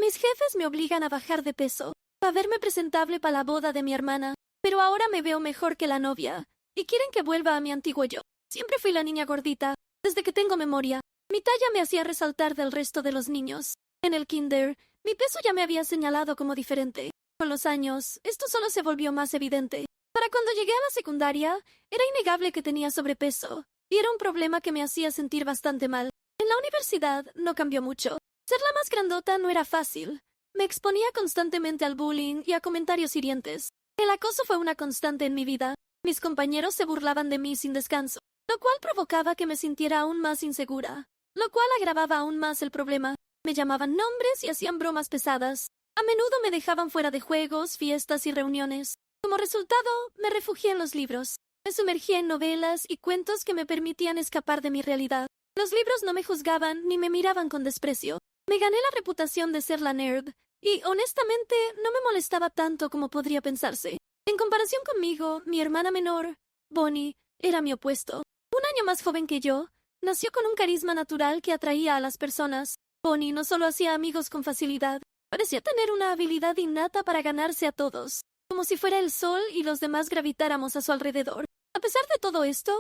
Mis jefes me obligan a bajar de peso, a verme presentable para la boda de mi hermana, pero ahora me veo mejor que la novia, y quieren que vuelva a mi antiguo yo. Siempre fui la niña gordita, desde que tengo memoria. Mi talla me hacía resaltar del resto de los niños. En el kinder, mi peso ya me había señalado como diferente. Con los años, esto solo se volvió más evidente. Para cuando llegué a la secundaria, era innegable que tenía sobrepeso, y era un problema que me hacía sentir bastante mal. En la universidad no cambió mucho. Ser la más grandota no era fácil. Me exponía constantemente al bullying y a comentarios hirientes. El acoso fue una constante en mi vida. Mis compañeros se burlaban de mí sin descanso, lo cual provocaba que me sintiera aún más insegura, lo cual agravaba aún más el problema. Me llamaban nombres y hacían bromas pesadas. A menudo me dejaban fuera de juegos, fiestas y reuniones. Como resultado, me refugié en los libros. Me sumergía en novelas y cuentos que me permitían escapar de mi realidad. Los libros no me juzgaban ni me miraban con desprecio. Me gané la reputación de ser la nerd, y honestamente no me molestaba tanto como podría pensarse. En comparación conmigo, mi hermana menor, Bonnie, era mi opuesto. Un año más joven que yo, nació con un carisma natural que atraía a las personas. Bonnie no solo hacía amigos con facilidad, parecía tener una habilidad innata para ganarse a todos, como si fuera el sol y los demás gravitáramos a su alrededor. A pesar de todo esto,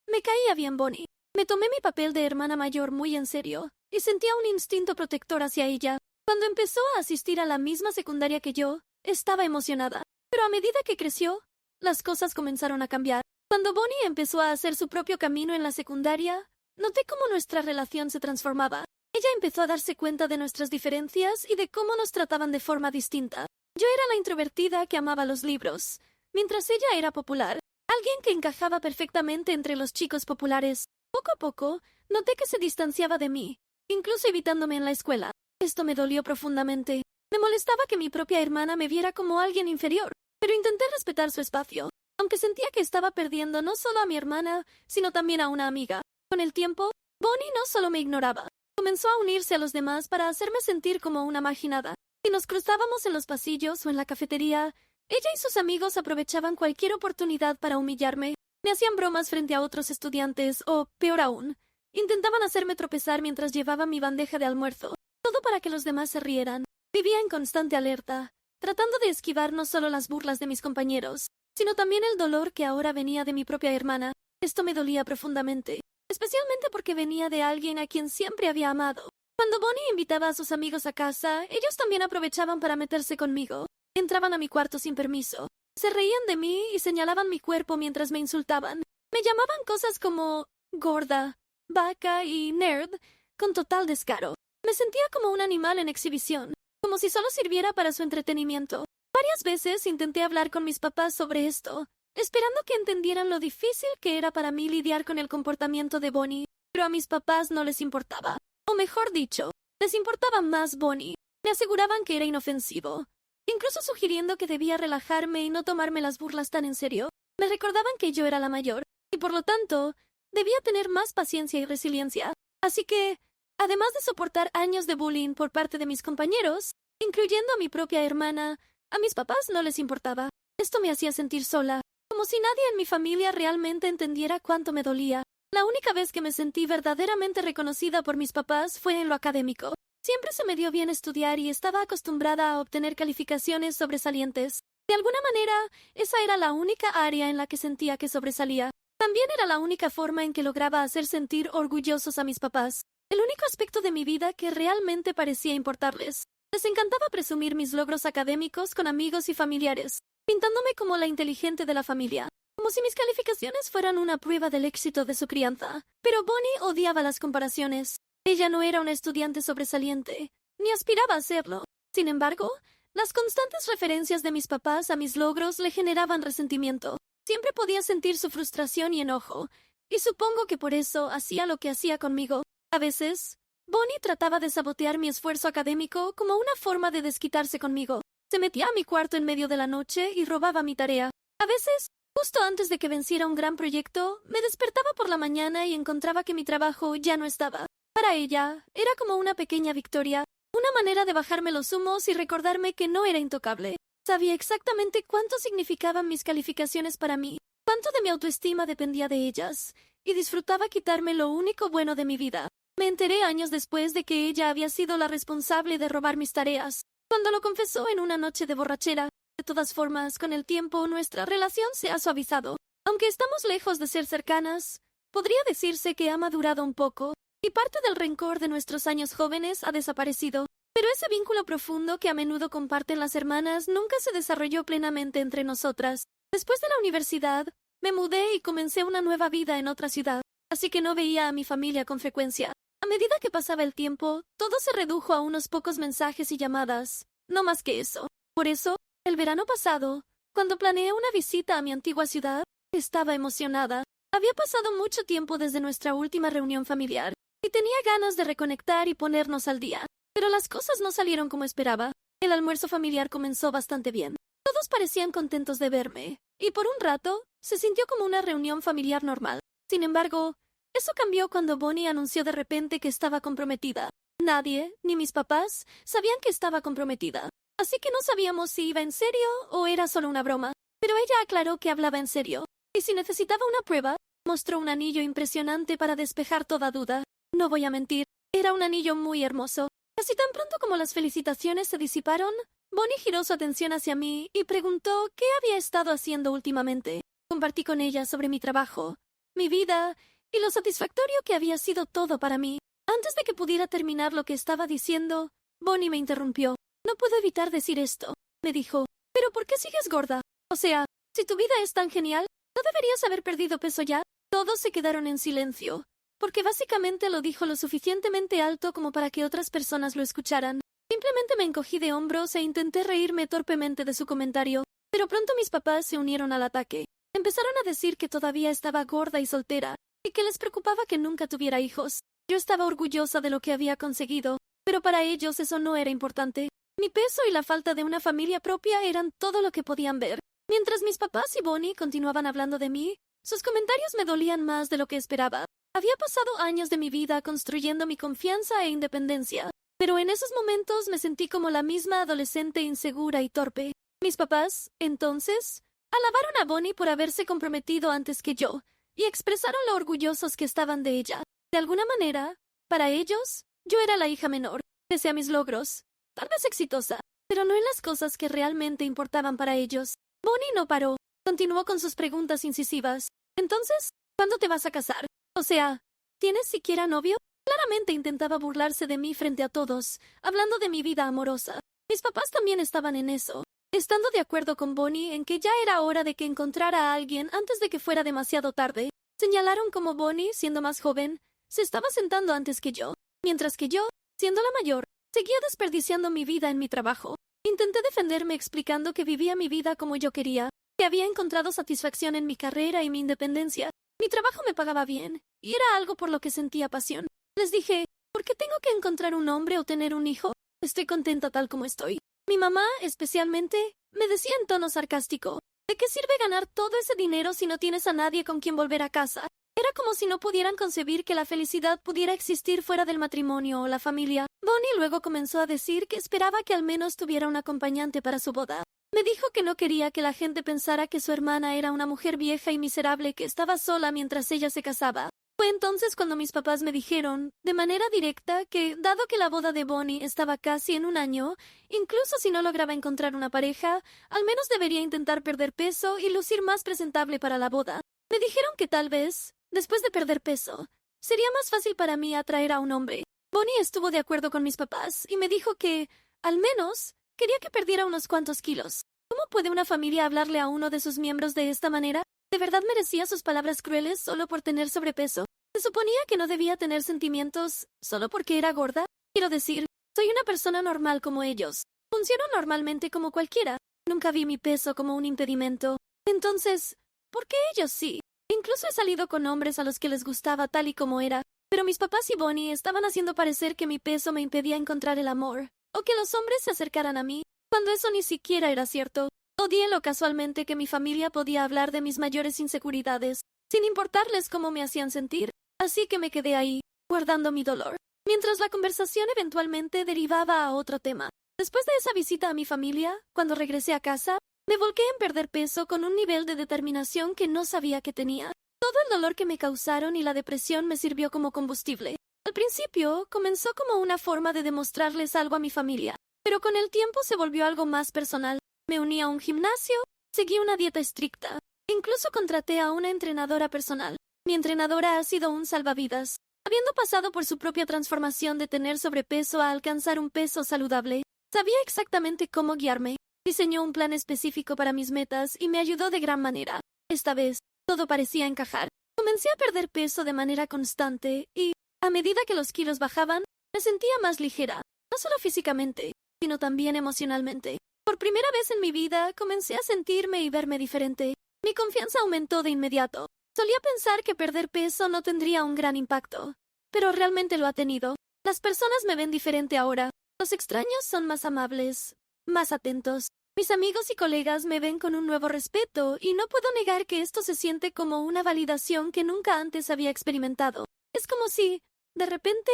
me caía bien Bonnie. Me tomé mi papel de hermana mayor muy en serio, y sentía un instinto protector hacia ella. Cuando empezó a asistir a la misma secundaria que yo, estaba emocionada. Pero a medida que creció, las cosas comenzaron a cambiar. Cuando Bonnie empezó a hacer su propio camino en la secundaria, noté cómo nuestra relación se transformaba. Ella empezó a darse cuenta de nuestras diferencias y de cómo nos trataban de forma distinta. Yo era la introvertida que amaba los libros, mientras ella era popular, alguien que encajaba perfectamente entre los chicos populares. Poco a poco, noté que se distanciaba de mí, incluso evitándome en la escuela. Esto me dolió profundamente. Me molestaba que mi propia hermana me viera como alguien inferior, pero intenté respetar su espacio, aunque sentía que estaba perdiendo no solo a mi hermana, sino también a una amiga. Con el tiempo, Bonnie no solo me ignoraba, comenzó a unirse a los demás para hacerme sentir como una marginada. Si nos cruzábamos en los pasillos o en la cafetería, ella y sus amigos aprovechaban cualquier oportunidad para humillarme. Me hacían bromas frente a otros estudiantes o, peor aún, intentaban hacerme tropezar mientras llevaba mi bandeja de almuerzo, todo para que los demás se rieran. Vivía en constante alerta, tratando de esquivar no solo las burlas de mis compañeros, sino también el dolor que ahora venía de mi propia hermana. Esto me dolía profundamente, especialmente porque venía de alguien a quien siempre había amado. Cuando Bonnie invitaba a sus amigos a casa, ellos también aprovechaban para meterse conmigo. Entraban a mi cuarto sin permiso. Se reían de mí y señalaban mi cuerpo mientras me insultaban. Me llamaban cosas como gorda, vaca y nerd, con total descaro. Me sentía como un animal en exhibición, como si solo sirviera para su entretenimiento. Varias veces intenté hablar con mis papás sobre esto, esperando que entendieran lo difícil que era para mí lidiar con el comportamiento de Bonnie, pero a mis papás no les importaba. O mejor dicho, les importaba más Bonnie. Me aseguraban que era inofensivo, incluso sugiriendo que debía relajarme y no tomarme las burlas tan en serio. Me recordaban que yo era la mayor, y por lo tanto, debía tener más paciencia y resiliencia. Así que, además de soportar años de bullying por parte de mis compañeros, incluyendo a mi propia hermana, a mis papás no les importaba. Esto me hacía sentir sola, como si nadie en mi familia realmente entendiera cuánto me dolía. La única vez que me sentí verdaderamente reconocida por mis papás fue en lo académico. Siempre se me dio bien estudiar y estaba acostumbrada a obtener calificaciones sobresalientes. De alguna manera, esa era la única área en la que sentía que sobresalía. También era la única forma en que lograba hacer sentir orgullosos a mis papás. El único aspecto de mi vida que realmente parecía importarles. Les encantaba presumir mis logros académicos con amigos y familiares, pintándome como la inteligente de la familia, como si mis calificaciones fueran una prueba del éxito de su crianza. Pero Bonnie odiaba las comparaciones. Ella no era una estudiante sobresaliente, ni aspiraba a serlo. Sin embargo, las constantes referencias de mis papás a mis logros le generaban resentimiento. Siempre podía sentir su frustración y enojo, y supongo que por eso hacía lo que hacía conmigo. A veces, Bonnie trataba de sabotear mi esfuerzo académico como una forma de desquitarse conmigo. Se metía a mi cuarto en medio de la noche y robaba mi tarea. A veces, justo antes de que venciera un gran proyecto, me despertaba por la mañana y encontraba que mi trabajo ya no estaba. Para ella, era como una pequeña victoria, una manera de bajarme los humos y recordarme que no era intocable. Sabía exactamente cuánto significaban mis calificaciones para mí, cuánto de mi autoestima dependía de ellas, y disfrutaba quitarme lo único bueno de mi vida. Me enteré años después de que ella había sido la responsable de robar mis tareas, cuando lo confesó en una noche de borrachera. De todas formas, con el tiempo nuestra relación se ha suavizado. Aunque estamos lejos de ser cercanas, podría decirse que ha madurado un poco, y parte del rencor de nuestros años jóvenes ha desaparecido. Pero ese vínculo profundo que a menudo comparten las hermanas nunca se desarrolló plenamente entre nosotras. Después de la universidad, me mudé y comencé una nueva vida en otra ciudad, así que no veía a mi familia con frecuencia. A medida que pasaba el tiempo, todo se redujo a unos pocos mensajes y llamadas, no más que eso. Por eso, el verano pasado, cuando planeé una visita a mi antigua ciudad, estaba emocionada. Había pasado mucho tiempo desde nuestra última reunión familiar, y tenía ganas de reconectar y ponernos al día. Pero las cosas no salieron como esperaba. El almuerzo familiar comenzó bastante bien. Todos parecían contentos de verme, y por un rato se sintió como una reunión familiar normal. Sin embargo, eso cambió cuando Bonnie anunció de repente que estaba comprometida. Nadie, ni mis papás, sabían que estaba comprometida, así que no sabíamos si iba en serio o era solo una broma. Pero ella aclaró que hablaba en serio, y si necesitaba una prueba, mostró un anillo impresionante para despejar toda duda. No voy a mentir, era un anillo muy hermoso. Casi tan pronto como las felicitaciones se disiparon, Bonnie giró su atención hacia mí y preguntó qué había estado haciendo últimamente. Compartí con ella sobre mi trabajo, mi vida y lo satisfactorio que había sido todo para mí. Antes de que pudiera terminar lo que estaba diciendo, Bonnie me interrumpió. No puedo evitar decir esto, me dijo. ¿Pero por qué sigues gorda? O sea, si tu vida es tan genial, ¿no deberías haber perdido peso ya? Todos se quedaron en silencio, porque básicamente lo dijo lo suficientemente alto como para que otras personas lo escucharan. Simplemente me encogí de hombros e intenté reírme torpemente de su comentario, pero pronto mis papás se unieron al ataque. Empezaron a decir que todavía estaba gorda y soltera, y que les preocupaba que nunca tuviera hijos. Yo estaba orgullosa de lo que había conseguido, pero para ellos eso no era importante. Mi peso y la falta de una familia propia eran todo lo que podían ver. Mientras mis papás y Bonnie continuaban hablando de mí, sus comentarios me dolían más de lo que esperaba. Había pasado años de mi vida construyendo mi confianza e independencia, pero en esos momentos me sentí como la misma adolescente insegura y torpe. Mis papás, entonces, alabaron a Bonnie por haberse comprometido antes que yo, y expresaron lo orgullosos que estaban de ella. De alguna manera, para ellos, yo era la hija menor, pese a mis logros, tal vez exitosa, pero no en las cosas que realmente importaban para ellos. Bonnie no paró, continuó con sus preguntas incisivas. Entonces, ¿cuándo te vas a casar? O sea, ¿tienes siquiera novio? Claramente intentaba burlarse de mí frente a todos, hablando de mi vida amorosa. Mis papás también estaban en eso, estando de acuerdo con Bonnie en que ya era hora de que encontrara a alguien antes de que fuera demasiado tarde. Señalaron como Bonnie, siendo más joven, se estaba sentando antes que yo, mientras que yo, siendo la mayor, seguía desperdiciando mi vida en mi trabajo. Intenté defenderme explicando que vivía mi vida como yo quería, que había encontrado satisfacción en mi carrera y mi independencia. Mi trabajo me pagaba bien, y era algo por lo que sentía pasión. Les dije, ¿por qué tengo que encontrar un hombre o tener un hijo? Estoy contenta tal como estoy. Mi mamá, especialmente, me decía en tono sarcástico, ¿de qué sirve ganar todo ese dinero si no tienes a nadie con quien volver a casa? Era como si no pudieran concebir que la felicidad pudiera existir fuera del matrimonio o la familia. Bonnie luego comenzó a decir que esperaba que al menos tuviera un acompañante para su boda. Me dijo que no quería que la gente pensara que su hermana era una mujer vieja y miserable que estaba sola mientras ella se casaba. Fue entonces cuando mis papás me dijeron, de manera directa, que, dado que la boda de Bonnie estaba casi en un año, incluso si no lograba encontrar una pareja, al menos debería intentar perder peso y lucir más presentable para la boda. Me dijeron que tal vez, después de perder peso, sería más fácil para mí atraer a un hombre. Bonnie estuvo de acuerdo con mis papás y me dijo que, al menos, quería que perdiera unos cuantos kilos. ¿Cómo puede una familia hablarle a uno de sus miembros de esta manera? ¿De verdad merecía sus palabras crueles solo por tener sobrepeso? ¿Se suponía que no debía tener sentimientos solo porque era gorda? Quiero decir, soy una persona normal como ellos. Funciono normalmente como cualquiera. Nunca vi mi peso como un impedimento. Entonces, ¿por qué ellos sí? Incluso he salido con hombres a los que les gustaba tal y como era, pero mis papás y Bonnie estaban haciendo parecer que mi peso me impedía encontrar el amor, o que los hombres se acercaran a mí, cuando eso ni siquiera era cierto. Odié lo casualmente que mi familia podía hablar de mis mayores inseguridades, sin importarles cómo me hacían sentir, así que me quedé ahí, guardando mi dolor, mientras la conversación eventualmente derivaba a otro tema. Después de esa visita a mi familia, cuando regresé a casa, me volqué en perder peso con un nivel de determinación que no sabía que tenía. Todo el dolor que me causaron y la depresión me sirvió como combustible. Al principio, comenzó como una forma de demostrarles algo a mi familia, pero con el tiempo se volvió algo más personal. Me uní a un gimnasio, seguí una dieta estricta, incluso contraté a una entrenadora personal. Mi entrenadora ha sido un salvavidas. Habiendo pasado por su propia transformación de tener sobrepeso a alcanzar un peso saludable, sabía exactamente cómo guiarme. Diseñó un plan específico para mis metas y me ayudó de gran manera. Esta vez, todo parecía encajar. Comencé a perder peso de manera constante y, a medida que los kilos bajaban, me sentía más ligera, no solo físicamente, sino también emocionalmente. Por primera vez en mi vida, comencé a sentirme y verme diferente. Mi confianza aumentó de inmediato. Solía pensar que perder peso no tendría un gran impacto, pero realmente lo ha tenido. Las personas me ven diferente ahora. Los extraños son más amables, más atentos. Mis amigos y colegas me ven con un nuevo respeto y no puedo negar que esto se siente como una validación que nunca antes había experimentado. Es como si, de repente,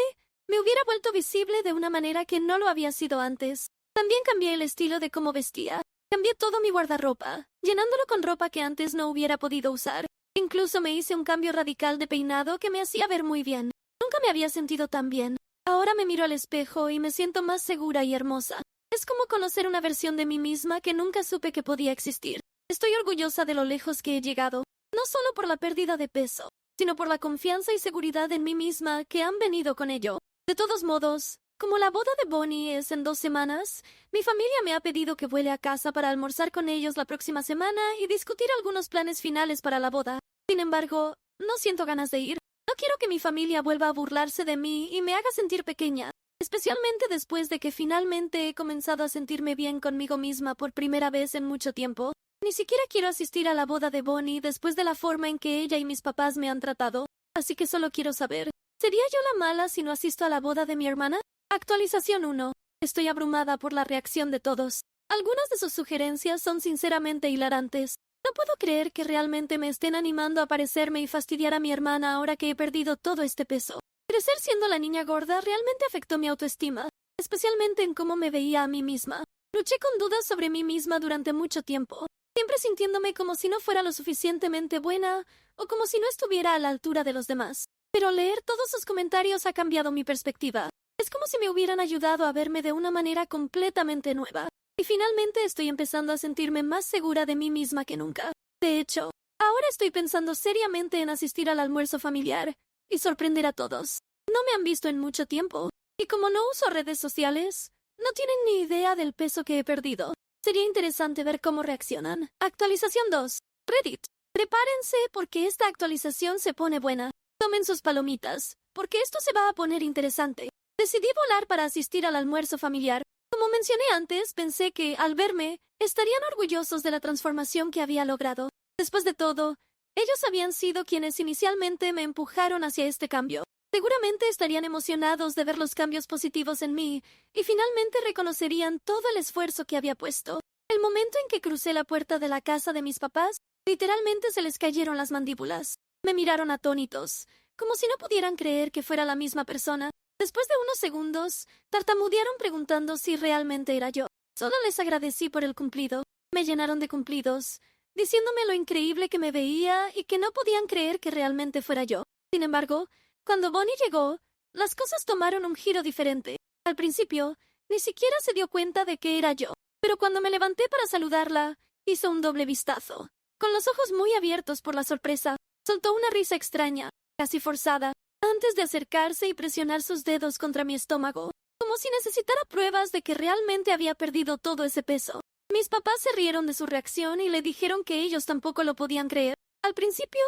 me hubiera vuelto visible de una manera que no lo había sido antes. También cambié el estilo de cómo vestía. Cambié todo mi guardarropa, llenándolo con ropa que antes no hubiera podido usar. Incluso me hice un cambio radical de peinado que me hacía ver muy bien. Nunca me había sentido tan bien. Ahora me miro al espejo y me siento más segura y hermosa. Es como conocer una versión de mí misma que nunca supe que podía existir. Estoy orgullosa de lo lejos que he llegado, no solo por la pérdida de peso, sino por la confianza y seguridad en mí misma que han venido con ello. De todos modos, como la boda de Bonnie es en 2 semanas, mi familia me ha pedido que vuele a casa para almorzar con ellos la próxima semana y discutir algunos planes finales para la boda. Sin embargo, no siento ganas de ir. No quiero que mi familia vuelva a burlarse de mí y me haga sentir pequeña, especialmente después de que finalmente he comenzado a sentirme bien conmigo misma por primera vez en mucho tiempo. Ni siquiera quiero asistir a la boda de Bonnie después de la forma en que ella y mis papás me han tratado, así que solo quiero saber, ¿sería yo la mala si no asisto a la boda de mi hermana? Actualización 1. Estoy abrumada por la reacción de todos. Algunas de sus sugerencias son sinceramente hilarantes. No puedo creer que realmente me estén animando a parecerme y fastidiar a mi hermana ahora que he perdido todo este peso. Crecer siendo la niña gorda realmente afectó mi autoestima, especialmente en cómo me veía a mí misma. Luché con dudas sobre mí misma durante mucho tiempo, siempre sintiéndome como si no fuera lo suficientemente buena o como si no estuviera a la altura de los demás. Pero leer todos sus comentarios ha cambiado mi perspectiva. Es como si me hubieran ayudado a verme de una manera completamente nueva. Y finalmente estoy empezando a sentirme más segura de mí misma que nunca. De hecho, ahora estoy pensando seriamente en asistir al almuerzo familiar y sorprender a todos. No me han visto en mucho tiempo, y como no uso redes sociales, no tienen ni idea del peso que he perdido. Sería interesante ver cómo reaccionan. Actualización 2. Reddit. Prepárense porque esta actualización se pone buena. Tomen sus palomitas, porque esto se va a poner interesante. Decidí volar para asistir al almuerzo familiar. Como mencioné antes, pensé que, al verme, estarían orgullosos de la transformación que había logrado. Después de todo, ellos habían sido quienes inicialmente me empujaron hacia este cambio. Seguramente estarían emocionados de ver los cambios positivos en mí y finalmente reconocerían todo el esfuerzo que había puesto. El momento en que crucé la puerta de la casa de mis papás, literalmente se les cayeron las mandíbulas. Me miraron atónitos, como si no pudieran creer que fuera la misma persona. Después de unos segundos, tartamudearon preguntando si realmente era yo. Solo les agradecí por el cumplido. Me llenaron de cumplidos, diciéndome lo increíble que me veía y que no podían creer que realmente fuera yo. Sin embargo, cuando Bonnie llegó, las cosas tomaron un giro diferente. Al principio, ni siquiera se dio cuenta de que era yo, pero cuando me levanté para saludarla, hizo un doble vistazo. Con los ojos muy abiertos por la sorpresa, soltó una risa extraña, casi forzada, antes de acercarse y presionar sus dedos contra mi estómago, como si necesitara pruebas de que realmente había perdido todo ese peso. Mis papás se rieron de su reacción y le dijeron que ellos tampoco lo podían creer. Al principio,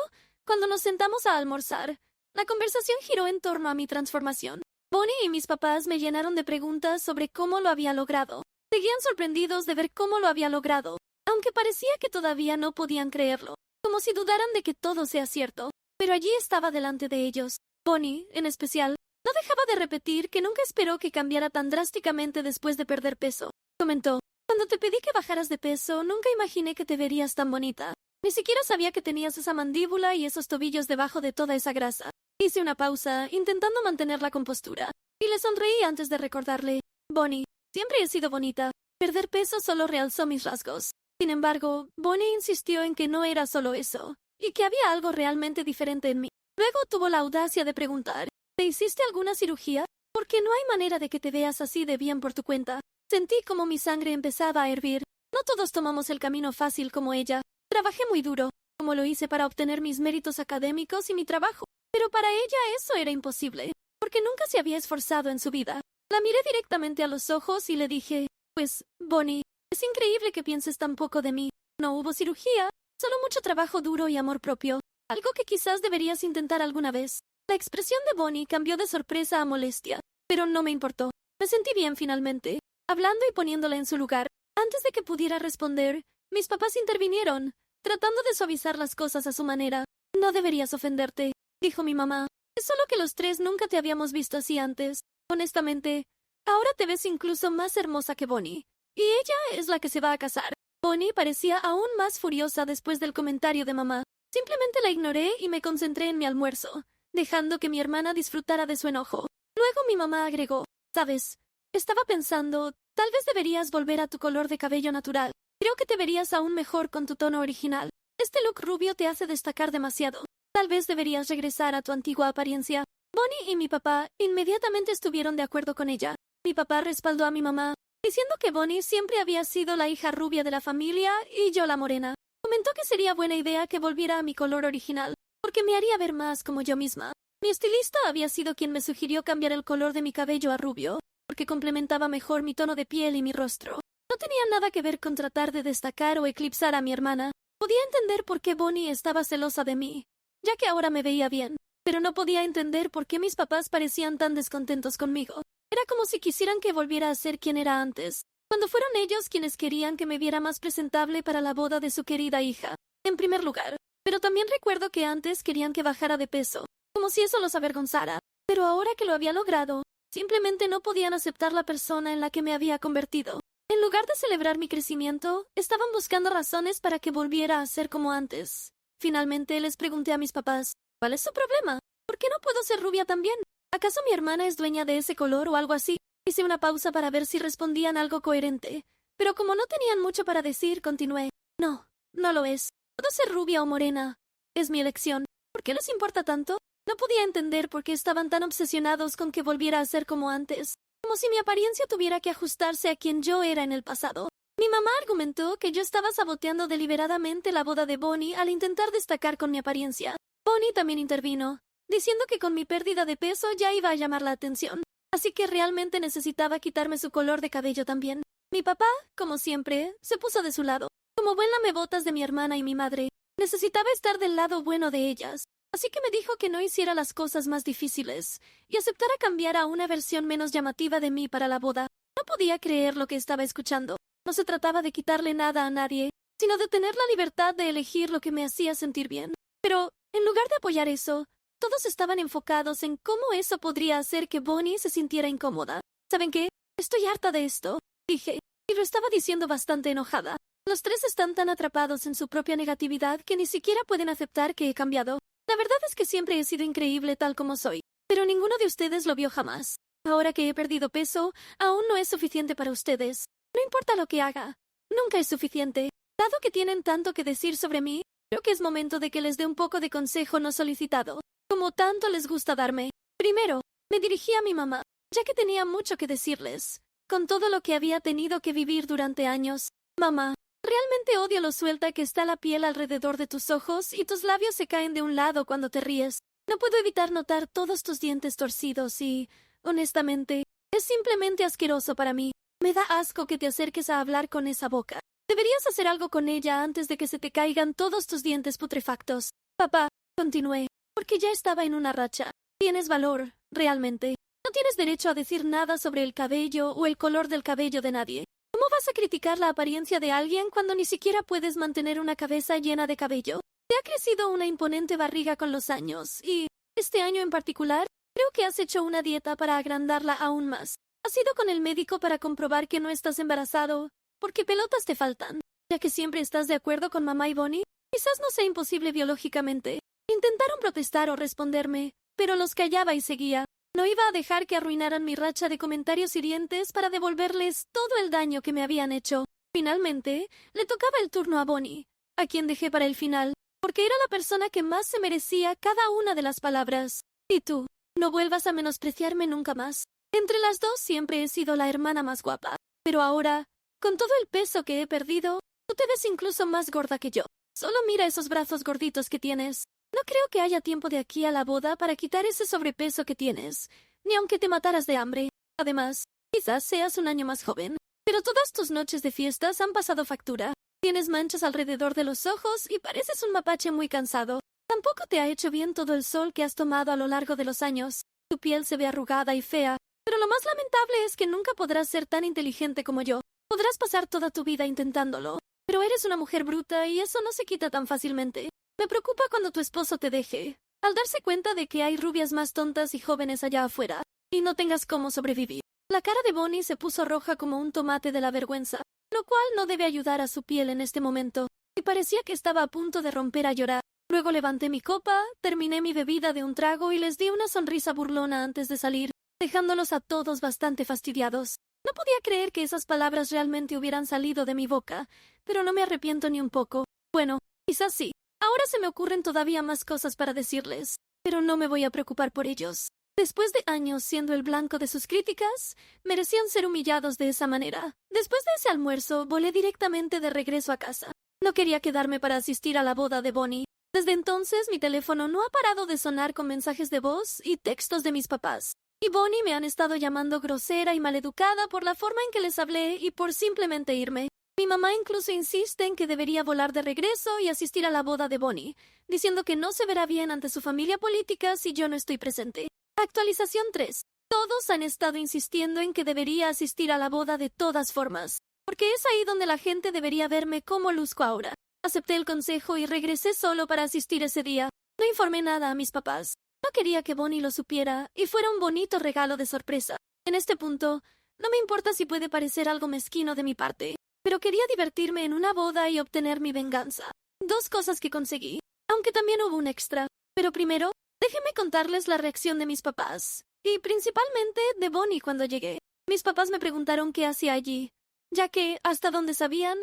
cuando nos sentamos a almorzar, la conversación giró en torno a mi transformación. Bonnie y mis papás me llenaron de preguntas sobre cómo lo había logrado. Seguían sorprendidos de ver cómo lo había logrado, aunque parecía que todavía no podían creerlo, como si dudaran de que todo sea cierto. Pero allí estaba delante de ellos. Bonnie, en especial, no dejaba de repetir que nunca esperó que cambiara tan drásticamente después de perder peso. Comentó, cuando te pedí que bajaras de peso, nunca imaginé que te verías tan bonita. Ni siquiera sabía que tenías esa mandíbula y esos tobillos debajo de toda esa grasa. Hice una pausa, intentando mantener la compostura, y le sonreí antes de recordarle, Bonnie, siempre he sido bonita. Perder peso solo realzó mis rasgos. Sin embargo, Bonnie insistió en que no era solo eso, y que había algo realmente diferente en mí. Luego tuvo la audacia de preguntar, ¿te hiciste alguna cirugía? Porque no hay manera de que te veas así de bien por tu cuenta. Sentí como mi sangre empezaba a hervir. No todos tomamos el camino fácil como ella. Trabajé muy duro, como lo hice para obtener mis méritos académicos y mi trabajo. Pero para ella eso era imposible, porque nunca se había esforzado en su vida. La miré directamente a los ojos y le dije, pues, Bonnie, es increíble que pienses tan poco de mí. No hubo cirugía, solo mucho trabajo duro y amor propio. Algo que quizás deberías intentar alguna vez. La expresión de Bonnie cambió de sorpresa a molestia, pero no me importó. Me sentí bien finalmente, hablando y poniéndola en su lugar. Antes de que pudiera responder, mis papás intervinieron, tratando de suavizar las cosas a su manera. No deberías ofenderte, dijo mi mamá. Es solo que los tres nunca te habíamos visto así antes. Honestamente, ahora te ves incluso más hermosa que Bonnie. Y ella es la que se va a casar. Bonnie parecía aún más furiosa después del comentario de mamá. Simplemente la ignoré y me concentré en mi almuerzo, dejando que mi hermana disfrutara de su enojo. Luego mi mamá agregó, ¿sabes? Estaba pensando, tal vez deberías volver a tu color de cabello natural. Creo que te verías aún mejor con tu tono original. Este look rubio te hace destacar demasiado. Tal vez deberías regresar a tu antigua apariencia. Bonnie y mi papá inmediatamente estuvieron de acuerdo con ella. Mi papá respaldó a mi mamá, diciendo que Bonnie siempre había sido la hija rubia de la familia y yo la morena. Comentó que sería buena idea que volviera a mi color original, porque me haría ver más como yo misma. Mi estilista había sido quien me sugirió cambiar el color de mi cabello a rubio, porque complementaba mejor mi tono de piel y mi rostro. No tenía nada que ver con tratar de destacar o eclipsar a mi hermana. Podía entender por qué Bonnie estaba celosa de mí, ya que ahora me veía bien, pero no podía entender por qué mis papás parecían tan descontentos conmigo. Era como si quisieran que volviera a ser quien era antes, cuando fueron ellos quienes querían que me viera más presentable para la boda de su querida hija, en primer lugar. Pero también recuerdo que antes querían que bajara de peso, como si eso los avergonzara. Pero ahora que lo había logrado, simplemente no podían aceptar la persona en la que me había convertido. En lugar de celebrar mi crecimiento, estaban buscando razones para que volviera a ser como antes. Finalmente les pregunté a mis papás, ¿cuál es su problema? ¿Por qué no puedo ser rubia también? ¿Acaso mi hermana es dueña de ese color o algo así? Hice una pausa para ver si respondían algo coherente, pero como no tenían mucho para decir, continué. No, no lo es. Puedo ser rubia o morena. Es mi elección. ¿Por qué les importa tanto? No podía entender por qué estaban tan obsesionados con que volviera a ser como antes, como si mi apariencia tuviera que ajustarse a quien yo era en el pasado. Mi mamá argumentó que yo estaba saboteando deliberadamente la boda de Bonnie al intentar destacar con mi apariencia. Bonnie también intervino, diciendo que con mi pérdida de peso ya iba a llamar la atención, así que realmente necesitaba quitarme su color de cabello también. Mi papá, como siempre, se puso de su lado. Como buen lamebotas de mi hermana y mi madre, necesitaba estar del lado bueno de ellas, así que me dijo que no hiciera las cosas más difíciles y aceptara cambiar a una versión menos llamativa de mí para la boda. No podía creer lo que estaba escuchando. No se trataba de quitarle nada a nadie, sino de tener la libertad de elegir lo que me hacía sentir bien. Pero, en lugar de apoyar eso, todos estaban enfocados en cómo eso podría hacer que Bonnie se sintiera incómoda. ¿Saben qué? Estoy harta de esto, dije, y lo estaba diciendo bastante enojada. Los tres están tan atrapados en su propia negatividad que ni siquiera pueden aceptar que he cambiado. La verdad es que siempre he sido increíble tal como soy, pero ninguno de ustedes lo vio jamás. Ahora que he perdido peso, aún no es suficiente para ustedes. No importa lo que haga, nunca es suficiente. Dado que tienen tanto que decir sobre mí, creo que es momento de que les dé un poco de consejo no solicitado, como tanto les gusta darme. Primero, me dirigí a mi mamá, ya que tenía mucho que decirles, con todo lo que había tenido que vivir durante años. Mamá, realmente odio lo suelta que está la piel alrededor de tus ojos y tus labios se caen de un lado cuando te ríes. No puedo evitar notar todos tus dientes torcidos y, honestamente, es simplemente asqueroso para mí. Me da asco que te acerques a hablar con esa boca. Deberías hacer algo con ella antes de que se te caigan todos tus dientes putrefactos. Papá, continué, porque ya estaba en una racha. Tienes valor, realmente. No tienes derecho a decir nada sobre el cabello o el color del cabello de nadie. ¿Cómo vas a criticar la apariencia de alguien cuando ni siquiera puedes mantener una cabeza llena de cabello? Te ha crecido una imponente barriga con los años y, este año en particular, creo que has hecho una dieta para agrandarla aún más. ¿Has ido con el médico para comprobar que no estás embarazado? Porque pelotas te faltan, ya que siempre estás de acuerdo con mamá y Bonnie. Quizás no sea imposible biológicamente. Intentaron protestar o responderme, pero los callaba y seguía. No iba a dejar que arruinaran mi racha de comentarios hirientes para devolverles todo el daño que me habían hecho. Finalmente, le tocaba el turno a Bonnie, a quien dejé para el final, porque era la persona que más se merecía cada una de las palabras. ¿Y tú? No vuelvas a menospreciarme nunca más. Entre las dos siempre he sido la hermana más guapa. Pero ahora, con todo el peso que he perdido, tú te ves incluso más gorda que yo. Solo mira esos brazos gorditos que tienes. No creo que haya tiempo de aquí a la boda para quitar ese sobrepeso que tienes, ni aunque te mataras de hambre. Además, quizás seas un año más joven, pero todas tus noches de fiestas han pasado factura. Tienes manchas alrededor de los ojos y pareces un mapache muy cansado. Tampoco te ha hecho bien todo el sol que has tomado a lo largo de los años. Tu piel se ve arrugada y fea, pero lo más lamentable es que nunca podrás ser tan inteligente como yo. Podrás pasar toda tu vida intentándolo, pero eres una mujer bruta y eso no se quita tan fácilmente. Me preocupa cuando tu esposo te deje, al darse cuenta de que hay rubias más tontas y jóvenes allá afuera, y no tengas cómo sobrevivir. La cara de Bonnie se puso roja como un tomate de la vergüenza, lo cual no debe ayudar a su piel en este momento, y parecía que estaba a punto de romper a llorar. Luego levanté mi copa, terminé mi bebida de un trago y les di una sonrisa burlona antes de salir, dejándolos a todos bastante fastidiados. No podía creer que esas palabras realmente hubieran salido de mi boca, pero no me arrepiento ni un poco. Bueno, quizás sí. Ahora se me ocurren todavía más cosas para decirles, pero no me voy a preocupar por ellos. Después de años siendo el blanco de sus críticas, merecían ser humillados de esa manera. Después de ese almuerzo, volé directamente de regreso a casa. No quería quedarme para asistir a la boda de Bonnie. Desde entonces, mi teléfono no ha parado de sonar con mensajes de voz y textos de mis papás. Y Bonnie me han estado llamando grosera y maleducada por la forma en que les hablé y por simplemente irme. Mi mamá incluso insiste en que debería volar de regreso y asistir a la boda de Bonnie, diciendo que no se verá bien ante su familia política si yo no estoy presente. Actualización 3. Todos han estado insistiendo en que debería asistir a la boda de todas formas, porque es ahí donde la gente debería verme cómo luzco ahora. Acepté el consejo y regresé solo para asistir ese día. No informé nada a mis papás. No quería que Bonnie lo supiera y fuera un bonito regalo de sorpresa. En este punto, no me importa si puede parecer algo mezquino de mi parte, pero quería divertirme en una boda y obtener mi venganza. Dos cosas que conseguí, aunque también hubo un extra. Pero primero, déjenme contarles la reacción de mis papás, y principalmente de Bonnie cuando llegué. Mis papás me preguntaron qué hacía allí, ya que, hasta donde sabían,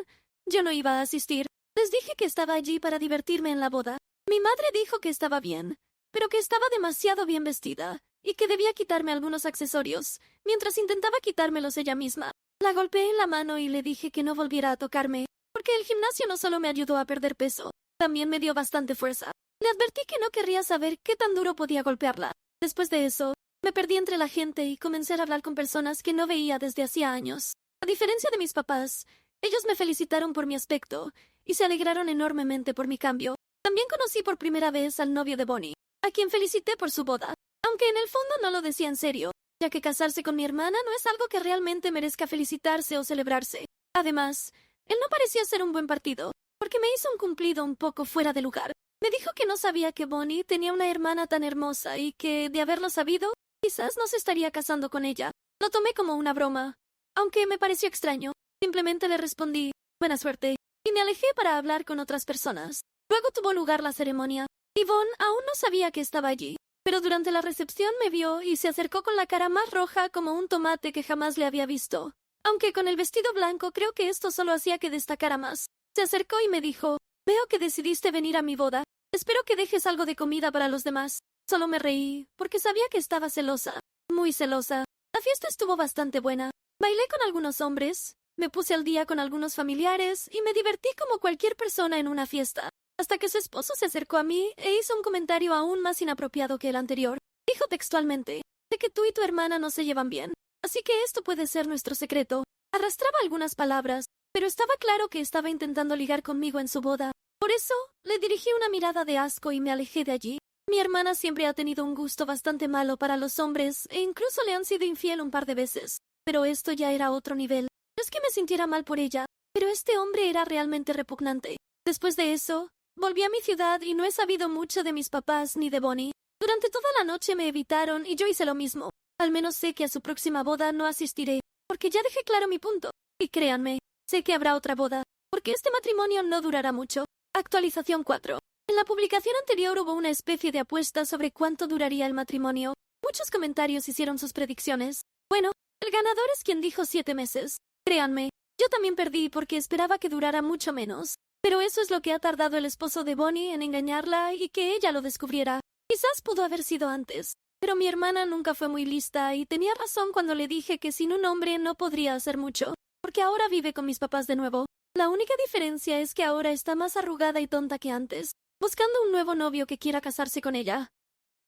yo no iba a asistir. Les dije que estaba allí para divertirme en la boda. Mi madre dijo que estaba bien, pero que estaba demasiado bien vestida, y que debía quitarme algunos accesorios, mientras intentaba quitármelos ella misma. La golpeé en la mano y le dije que no volviera a tocarme, porque el gimnasio no solo me ayudó a perder peso, también me dio bastante fuerza. Le advertí que no querría saber qué tan duro podía golpearla. Después de eso, me perdí entre la gente y comencé a hablar con personas que no veía desde hacía años. A diferencia de mis papás, ellos me felicitaron por mi aspecto y se alegraron enormemente por mi cambio. También conocí por primera vez al novio de Bonnie, a quien felicité por su boda, aunque en el fondo no lo decía en serio, ya que casarse con mi hermana no es algo que realmente merezca felicitarse o celebrarse. Además, él no parecía ser un buen partido, porque me hizo un cumplido un poco fuera de lugar. Me dijo que no sabía que Bonnie tenía una hermana tan hermosa y que, de haberlo sabido, quizás no se estaría casando con ella. Lo tomé como una broma, aunque me pareció extraño. Simplemente le respondí, buena suerte, y me alejé para hablar con otras personas. Luego tuvo lugar la ceremonia. Yvonne aún no sabía que estaba allí, pero durante la recepción me vio y se acercó con la cara más roja como un tomate que jamás le había visto. Aunque con el vestido blanco creo que esto solo hacía que destacara más. Se acercó y me dijo, veo que decidiste venir a mi boda. Espero que dejes algo de comida para los demás. Solo me reí, porque sabía que estaba celosa. Muy celosa. La fiesta estuvo bastante buena. Bailé con algunos hombres, me puse al día con algunos familiares y me divertí como cualquier persona en una fiesta. Hasta que su esposo se acercó a mí e hizo un comentario aún más inapropiado que el anterior. Dijo textualmente, sé que tú y tu hermana no se llevan bien, así que esto puede ser nuestro secreto. Arrastraba algunas palabras, pero estaba claro que estaba intentando ligar conmigo en su boda. Por eso, le dirigí una mirada de asco y me alejé de allí. Mi hermana siempre ha tenido un gusto bastante malo para los hombres e incluso le han sido infiel un par de veces. Pero esto ya era otro nivel. No es que me sintiera mal por ella, pero este hombre era realmente repugnante. Después de eso, volví a mi ciudad y no he sabido mucho de mis papás ni de Bonnie. Durante toda la noche me evitaron y yo hice lo mismo. Al menos sé que a su próxima boda no asistiré, porque ya dejé claro mi punto. Y créanme, sé que habrá otra boda, porque este matrimonio no durará mucho. Actualización 4. En la publicación anterior hubo una especie de apuesta sobre cuánto duraría el matrimonio. Muchos comentarios hicieron sus predicciones. Bueno, el ganador es quien dijo 7 meses. Créanme, yo también perdí porque esperaba que durara mucho menos. Pero eso es lo que ha tardado el esposo de Bonnie en engañarla y que ella lo descubriera. Quizás pudo haber sido antes. Pero mi hermana nunca fue muy lista y tenía razón cuando le dije que sin un hombre no podría hacer mucho, porque ahora vive con mis papás de nuevo. La única diferencia es que ahora está más arrugada y tonta que antes, buscando un nuevo novio que quiera casarse con ella.